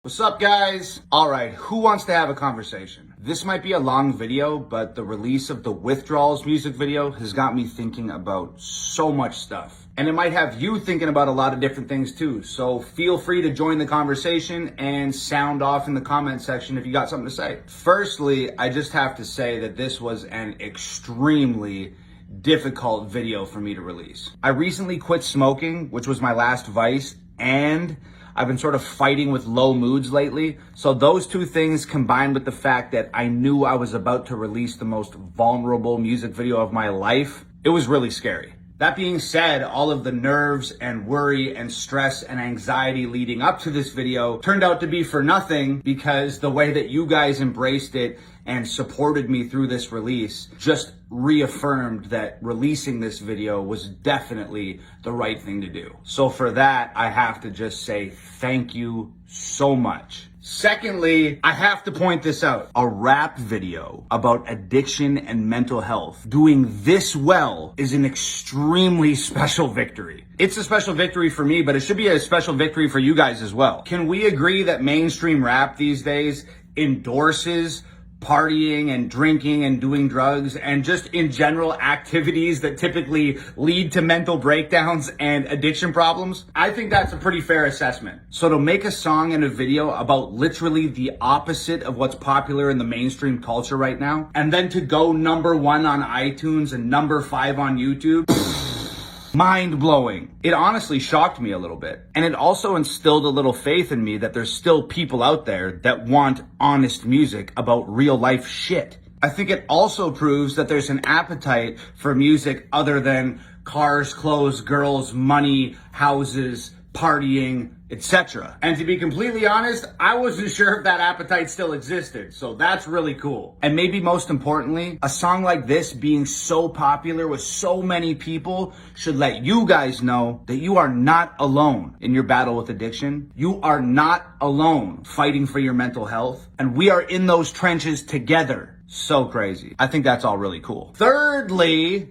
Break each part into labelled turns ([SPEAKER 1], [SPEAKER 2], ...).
[SPEAKER 1] What's up, guys? All right, who wants to have a conversation? This might be a long video, but the release of the Withdrawals music video has got me thinking about so much stuff. And it might have you thinking about a lot of different things too. So feel free to join the conversation and sound off in the comment section if you got something to say. Firstly, I just have to say that this was an extremely difficult video for me to release. I recently quit smoking, which was my last vice, and I've been sort of fighting with low moods lately. So those two things combined with the fact that I knew I was about to release the most vulnerable music video of my life, it was really scary. That being said, all of the nerves and worry and stress and anxiety leading up to this video turned out to be for nothing, because the way that you guys embraced it and supported me through this release just reaffirmed that releasing this video was definitely the right thing to do. So for that, I have to just say thank you so much. Secondly, I have to point this out. A rap video about addiction and mental health doing this well is an extremely special victory. It's a special victory for me, but it should be a special victory for you guys as well. Can we agree that mainstream rap these days endorses partying and drinking and doing drugs and just in general activities that typically lead to mental breakdowns and addiction problems? I think that's a pretty fair assessment. So to make a song and a video about literally the opposite of what's popular in the mainstream culture right now, and then to go #1 on iTunes and #5 on YouTube, mind-blowing. It honestly shocked me a little bit. And it also instilled a little faith in me that there's still people out there that want honest music about real life shit. I think it also proves that there's an appetite for music other than cars, clothes, girls, money, houses, partying, etc. And to be completely honest, I wasn't sure if that appetite still existed, so that's really cool. And maybe most importantly, a song like this being so popular with so many people should let you guys know that you are not alone in your battle with addiction. You are not alone fighting for your mental health, and we are in those trenches together. So crazy. I think that's all really cool. Thirdly,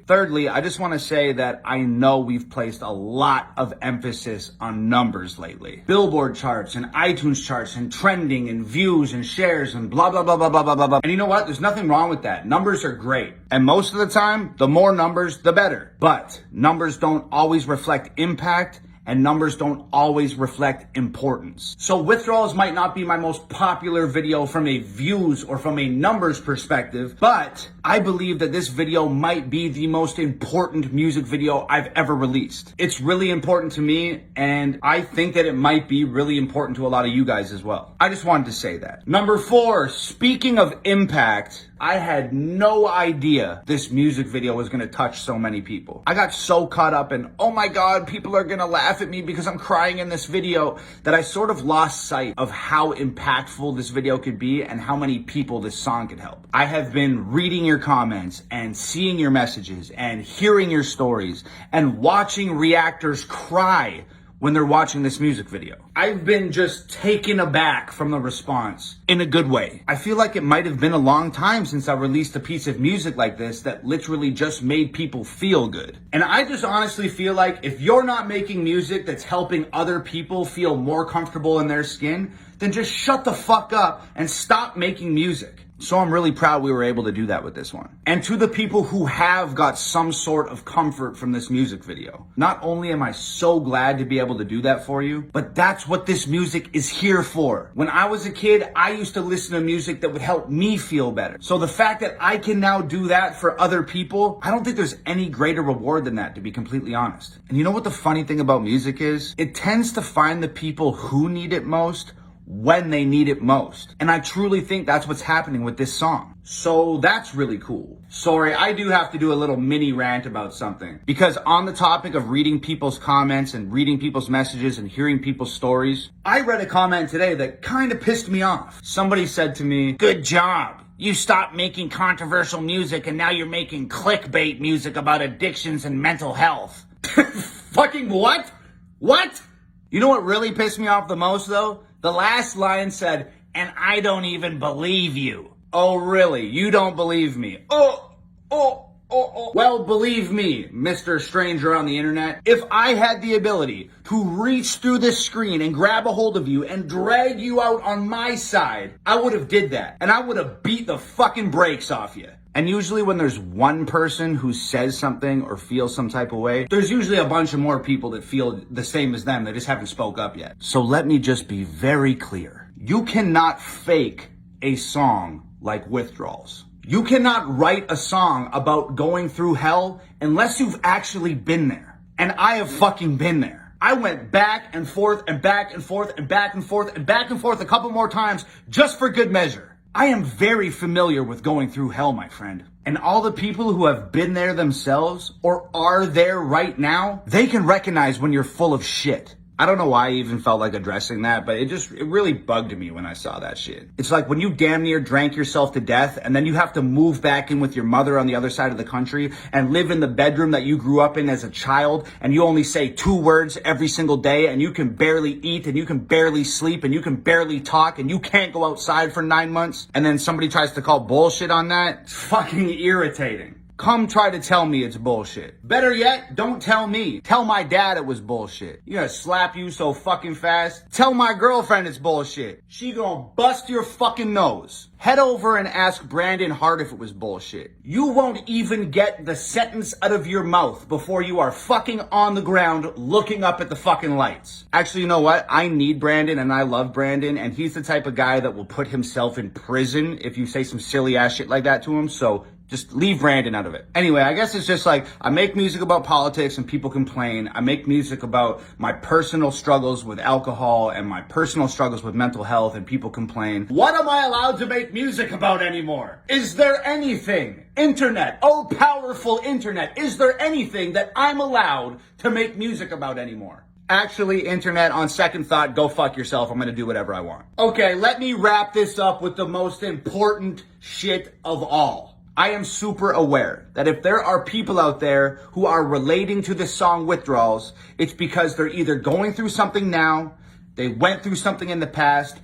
[SPEAKER 1] I just want to say that I know we've placed a lot of emphasis on numbers lately. Billboard charts and iTunes charts and trending and views and shares and blah, blah, blah, blah, blah, blah, blah, blah. And you know what? There's nothing wrong with that. Numbers are great. And most of the time, the more numbers, the better. But numbers don't always reflect impact, and numbers don't always reflect importance. So Withdrawals might not be my most popular video from a views or from a numbers perspective, but I believe that this video might be the most important music video I've ever released. It's really important to me, and I think that it might be really important to a lot of you guys as well. I just wanted to say that. #4, speaking of impact, I had no idea this music video was gonna touch so many people. I got so caught up in, oh my God, people are gonna laugh at me because I'm crying in this video, that I sort of lost sight of how impactful this video could be and how many people this song could help. I have been reading your comments and seeing your messages and hearing your stories and watching reactors cry when they're watching this music video. I've been just taken aback from the response in a good way. I feel like it might have been a long time since I released a piece of music like this that literally just made people feel good. And I just honestly feel like if you're not making music that's helping other people feel more comfortable in their skin, then just shut the fuck up and stop making music. So I'm really proud we were able to do that with this one. And to the people who have got some sort of comfort from this music video, not only am I so glad to be able to do that for you, but that's what this music is here for. When I was a kid, I used to listen to music that would help me feel better. So the fact that I can now do that for other people, I don't think there's any greater reward than that, to be completely honest. And you know what the funny thing about music is? It tends to find the people who need it most when they need it most. And I truly think that's what's happening with this song. So that's really cool. Sorry, I do have to do a little mini rant about something. Because on the topic of reading people's comments and reading people's messages and hearing people's stories, I read a comment today that kind of pissed me off. Somebody said to me, "Good job. You stopped making controversial music and now you're making clickbait music about addictions and mental health." Fucking what? What? You know what really pissed me off the most though? The last line said, "And I don't even believe you." Oh, really? You don't believe me? Oh, Well, believe me, Mr. Stranger on the internet, if I had the ability to reach through this screen and grab a hold of you and drag you out on my side, I would have did that. And I would have beat the fucking brakes off you. And usually when there's one person who says something or feels some type of way, there's usually a bunch of more people that feel the same as them. They just haven't spoke up yet. So let me just be very clear. You cannot fake a song like Withdrawals. You cannot write a song about going through hell unless you've actually been there. And I have fucking been there. I went back and forth and back and forth and back and forth and back and forth a couple more times just for good measure. I am very familiar with going through hell, my friend. And all the people who have been there themselves or are there right now, they can recognize when you're full of shit. I don't know why I even felt like addressing that, but it really bugged me when I saw that shit. It's like when you damn near drank yourself to death and then you have to move back in with your mother on the other side of the country and live in the bedroom that you grew up in as a child, and you only say 2 words every single day, and you can barely eat and you can barely sleep and you can barely talk and you can't go outside for 9 months, and then somebody tries to call bullshit on that. It's fucking irritating. Come try to tell me it's bullshit. Better yet, don't tell me. Tell my dad it was bullshit. You gonna slap you so fucking fast? Tell my girlfriend it's bullshit. She gonna bust your fucking nose. Head over and ask Brandon Hart if it was bullshit. You won't even get the sentence out of your mouth before you are fucking on the ground looking up at the fucking lights. Actually, you know what? I need Brandon and I love Brandon, and he's the type of guy that will put himself in prison if you say some silly ass shit like that to him, so just leave Brandon out of it. Anyway, I guess it's just like, I make music about politics and people complain. I make music about my personal struggles with alcohol and my personal struggles with mental health, and people complain. What am I allowed to make music about anymore? Is there anything? Internet, oh powerful internet, is there anything that I'm allowed to make music about anymore? Actually, internet, on second thought, go fuck yourself. I'm gonna do whatever I want. Okay, let me wrap this up with the most important shit of all. I am super aware that if there are people out there who are relating to this song Withdrawals, it's because they're either going through something now, they went through something in the past,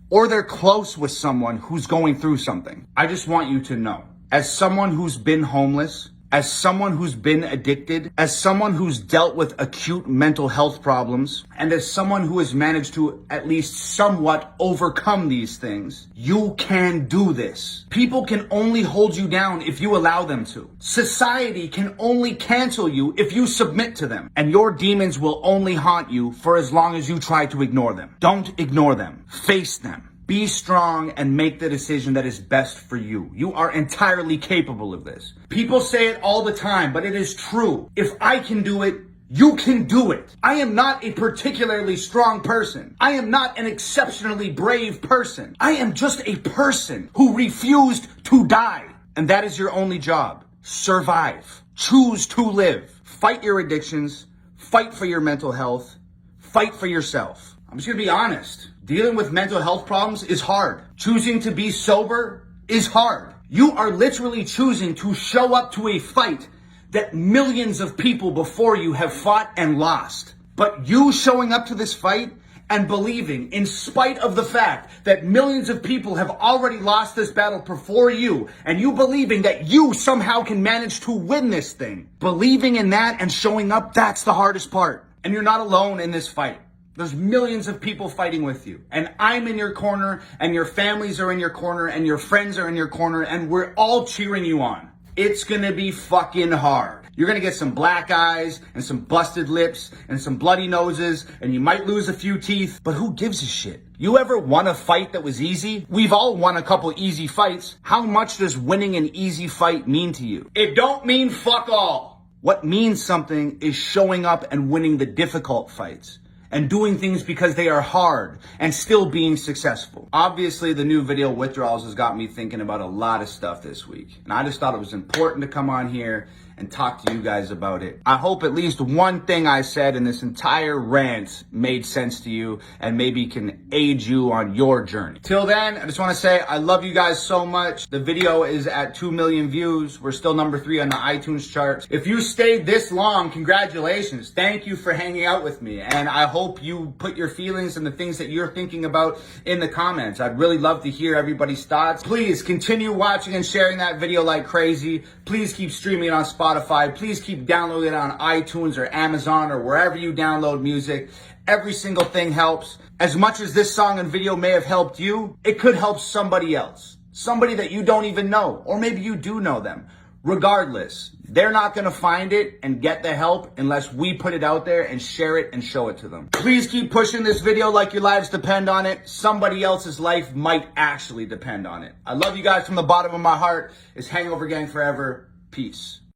[SPEAKER 1] or they're close with someone who's going through something. I just want you to know, as someone who's been homeless, as someone who's been addicted, as someone who's dealt with acute mental health problems, and as someone who has managed to at least somewhat overcome these things, you can do this. People can only hold you down if you allow them to. Society can only cancel you if you submit to them. And your demons will only haunt you for as long as you try to ignore them. Don't ignore them. Face them. Be strong and make the decision that is best for you. You are entirely capable of this. People say it all the time, but it is true. If I can do it, you can do it. I am not a particularly strong person. I am not an exceptionally brave person. I am just a person who refused to die. And that is your only job. Survive. Choose to live. Fight your addictions. Fight for your mental health. Fight for yourself. I'm just gonna be honest. Dealing with mental health problems is hard. Choosing to be sober is hard. You are literally choosing to show up to a fight that millions of people before you have fought and lost. But you showing up to this fight and believing, in spite of the fact that millions of people have already lost this battle before you, and you believing that you somehow can manage to win this thing, believing in that and showing up, that's the hardest part. And you're not alone in this fight. There's millions of people fighting with you, and I'm in your corner, and your families are in your corner, and your friends are in your corner, and we're all cheering you on. It's gonna be fucking hard. You're gonna get some black eyes and some busted lips and some bloody noses, and you might lose a few teeth, but who gives a shit? You ever won a fight that was easy? We've all won a couple easy fights. How much does winning an easy fight mean to you? It don't mean fuck all. What means something is showing up and winning the difficult fights, and doing things because they are hard, and still being successful. Obviously, the new video Withdrawals has got me thinking about a lot of stuff this week, and I just thought it was important to come on here and talk to you guys about it. I hope at least one thing I said in this entire rant made sense to you and maybe can aid you on your journey. Till then, I just want to say I love you guys so much. The video is at 2 million views. We're still number 3 on the iTunes charts. If you stayed this long, congratulations. Thank you for hanging out with me. And I hope you put your feelings and the things that you're thinking about in the comments. I'd really love to hear everybody's thoughts. Please continue watching and sharing that video like crazy. Please keep streaming it on Spotify. Please keep downloading it on iTunes or Amazon or wherever you download music. Every single thing helps. As much as this song and video may have helped you, it could help somebody else. Somebody that you don't even know, or maybe you do know them. Regardless, they're not going to find it and get the help unless we put it out there and share it and show it to them. Please keep pushing this video like your lives depend on it. Somebody else's life might actually depend on it. I love you guys from the bottom of my heart. It's Hangover Gang forever. Peace.